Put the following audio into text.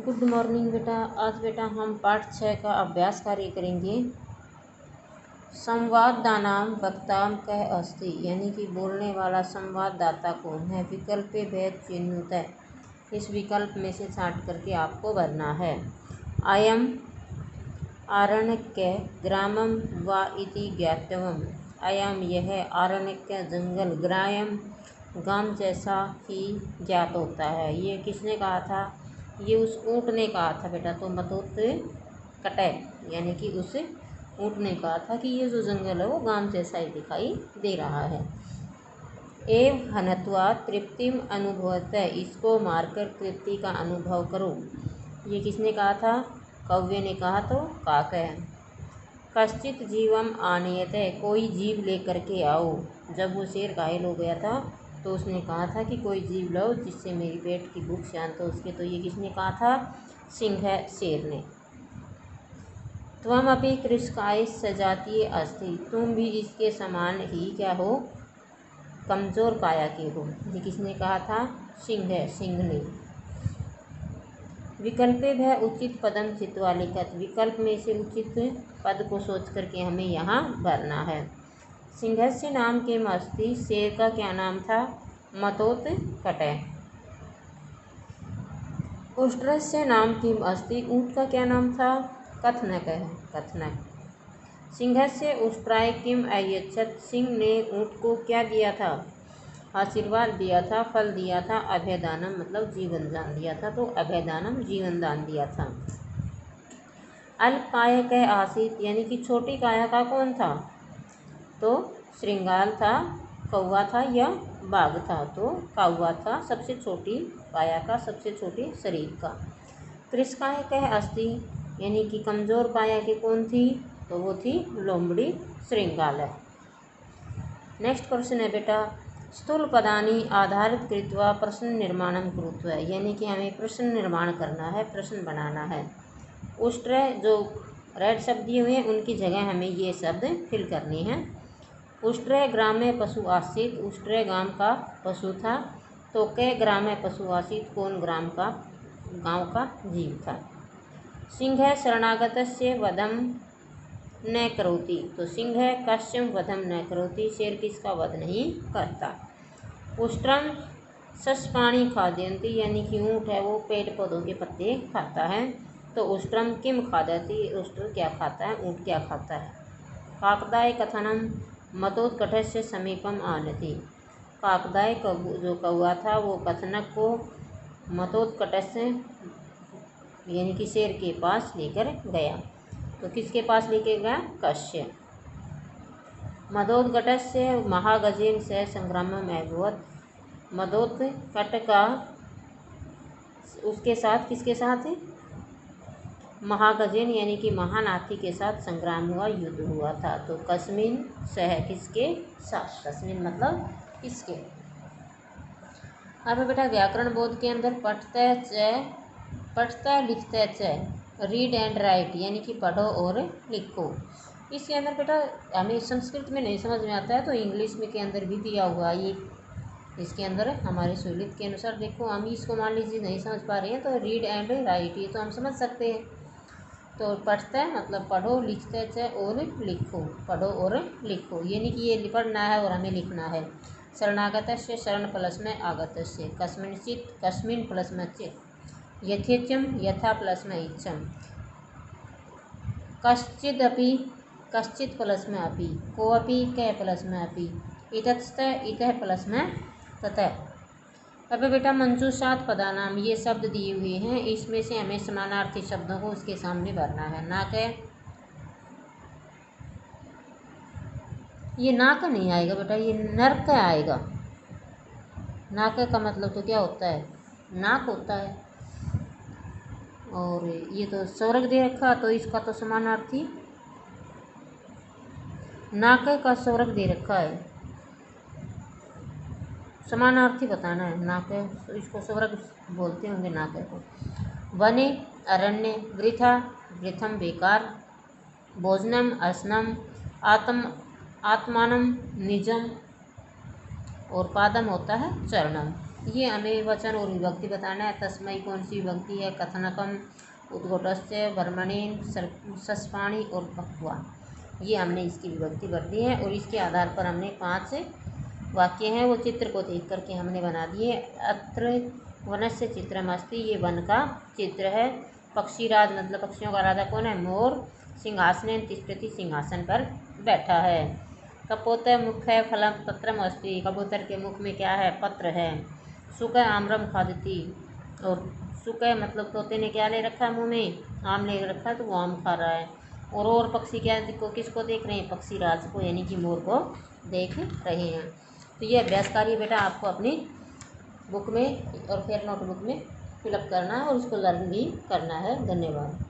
Good morning बेटा। आज बेटा हम पाठ 6 का अभ्यास कार्य करेंगे। संवाददानाम वक्ताम कः अस्ति, यानी कि बोलने वाला संवाददाता कौन है। विकल्पे भेद चिन्हुतः, इस विकल्प में से छांट करके आपको भरना है। अयम आरण्यक ग्रामम वा इति ज्ञातव्यम, अयम यह आरण्यक जंगल, ग्रामम गांव जैसा ही ज्ञात होता है। ये किसने कहा था? ये उस ऊँट ने कहा था बेटा। तो मतोत्कटः, यानी कि उस ऊँट ने कहा था कि ये जो जंगल है वो गांव जैसा ही दिखाई दे रहा है। एव हनत्वा तृप्तिम अनुभवतः, इसको मारकर तृप्ति का अनुभव करो। ये किसने कहा था? कौवे ने कहा। तो काकः कश्चित जीवम आनयते, कोई जीव लेकर के आओ। जब वो शेर घायल हो गया था तो उसने कहा था कि कोई जीव लाओ जिससे मेरी पेट की भूख शांत हो उसके। तो ये किसने कहा था? सिंह, शेर ने। त्वमपि कृशकाय सजातीय अस्ति, तुम भी इसके समान ही क्या हो? कमजोर काया के हो। ये किसने कहा था? सिंह, सिंह ने। विकल्पे भय उचित पदम चित्वा लिखत, विकल्प में से उचित पद को सोच करके हमें यहाँ भरना है। सिंहस्य नाम के मस्ति, शेर का क्या नाम था? मतोत्कटः। उष्ट्रस्य नाम की अस्ति, ऊँट का क्या नाम था? कथनक है, कथनक। सिंहस्य उष्ट्राय किम अयच्छत, सिंह ने ऊँट को क्या दिया था? आशीर्वाद दिया था, फल दिया था। अभयदानम मतलब जीवन दान दिया था। तो अभयदानम जीवन दान दिया था। अल्पकाय कः आसीत, यानी कि छोटी काया का कौन था? तो श्रृंगाल था, कौवा था या बाघ था? तो कौवा था, सबसे छोटी काया का, सबसे छोटे शरीर का। कृशकाय कः अस्ति, यानी कि कमजोर काया की कौन थी? तो वो थी लोमड़ी, श्रृंगाल। नेक्स्ट क्वेश्चन है बेटा, स्थूल पदानी आधारित कृत्वा प्रश्न निर्माणम कुरुत्व, यानी कि हमें प्रश्न निर्माण करना है, प्रश्न बनाना है। उष्ट्र जो रेड शब्द दिए हुए हैं उनकी जगह हमें ये शब्द फिल करनी है। उष्ट्र ग्राम में पशु आसीत, उष्ट्र गांव का पशु था। तो कै ग्राम में पशु आसीत, कौन ग्राम का, गांव का जीव था। सिंह शरणागतस्य वधम न करोति, तो सिंह कश्यम वधम न करोति, शेर किसका वध नहीं करता। उष्ट्रम सस्पाणी खाद्यन्ति, यानी कि ऊँट है वो पेड़ पौधों के पत्ते खाता है। तो उष्ट्रम किम खादति, उष्ट्र क्या खाता है, ऊँट क्या खाता है। काकदाय कथनम मतोत्कटस्य समीपम आनति, काकदाय जो कौवा था वो कथनक को मतोत्कटस्य यानी कि शेर के पास लेकर गया। तो किसके पास लेके गया? कश्य। मदोत्कटस्य महागजेन से संग्रामम अभवत्, मदोत्कट का उसके साथ किसके साथ? महागजेन यानी कि महानाथी के साथ संग्राम हुआ, युद्ध हुआ था। तो कस्मिन सह, किसके साथ? कस्मिन मतलब किसके। अब बेटा व्याकरण बोध के अंदर पढ़ता लिखता च, रीड एंड राइट, यानी कि पढ़ो और लिखो। इसके अंदर बेटा हमें संस्कृत में नहीं समझ में आता है तो इंग्लिश में के अंदर भी दिया हुआ ये, इसके अंदर हमारे सहूलियत के अनुसार देखो। हम इसको मान लीजिए नहीं समझ पा रहे हैं तो रीड एंड राइट ये तो हम समझ सकते हैं। तो पढ़ता है मतलब पढ़ो, लिखता है और लिखो, पढ़ो और लिखो, यानी कि ये पढ़ना है और हमें लिखना है। शरणागत से शरण प्लस में आगत से, कस्मिंश्चित कस्मिन प्लस में चित, यथेच्छम यथा प्लस में इच्छम, कश्चिदपि कश्चित प्लस में अपि, कोअपि कै प्लस में अपि, इतस्त इतः प्लस में ततः। अब बेटा मंजूषात पदानाम, ये शब्द दिए हुए हैं, इसमें से हमें समानार्थी शब्दों को उसके सामने भरना है। ना के, ये नाक नहीं आएगा बेटा, ये नर्क आएगा। नाक का मतलब तो क्या होता है? नाक होता है। और ये तो स्वर्ग दे रखा तो इसका तो समानार्थी नाक का स्वर्ग दे रखा है, समानार्थी बताना है। नाक तो इसको स्वर्ग बोलते होंगे नाक को। वने अरण्य, वृथा वृथम बेकार, भोजनम असनम, आत्मानम निजम, और पादम होता है चरणम। ये हमें वचन और विभक्ति बताना है। तस्मै कौन सी विभक्ति है? कथनकम, उद्घोटस्य, भ्रमणेन, सस्पाणी और बक्वा, ये हमने इसकी विभक्ति भर दी है। और इसके आधार पर हमने 5 वाक्य हैं वो चित्र को देख करके हमने बना दिए। अत्र वनस्य चित्रमस्ति, ये वन का चित्र है। पक्षीराज मतलब पक्षियों का राजा कौन है? मोर। सिंहासनेन तिष्ठति, सिंहासन पर बैठा है। कपोत मुख फलम पत्रम अस्ति, कबूतर के मुख में क्या है? पत्र है। सुख आम्रम खादती, और सुख मतलब तोते ने क्या ले रखा है? मुँह में आम ले रखा है, तो वो आम खा रहा है। और पक्षी क्या किसको देख रहे हैं? पक्षी राज को, यानी कि मोर को देख रहे हैं। तो ये अभ्यास कार्य बेटा आपको अपनी बुक में और फिर नोटबुक में फिलअप करना है और उसको लर्न भी करना है। धन्यवाद।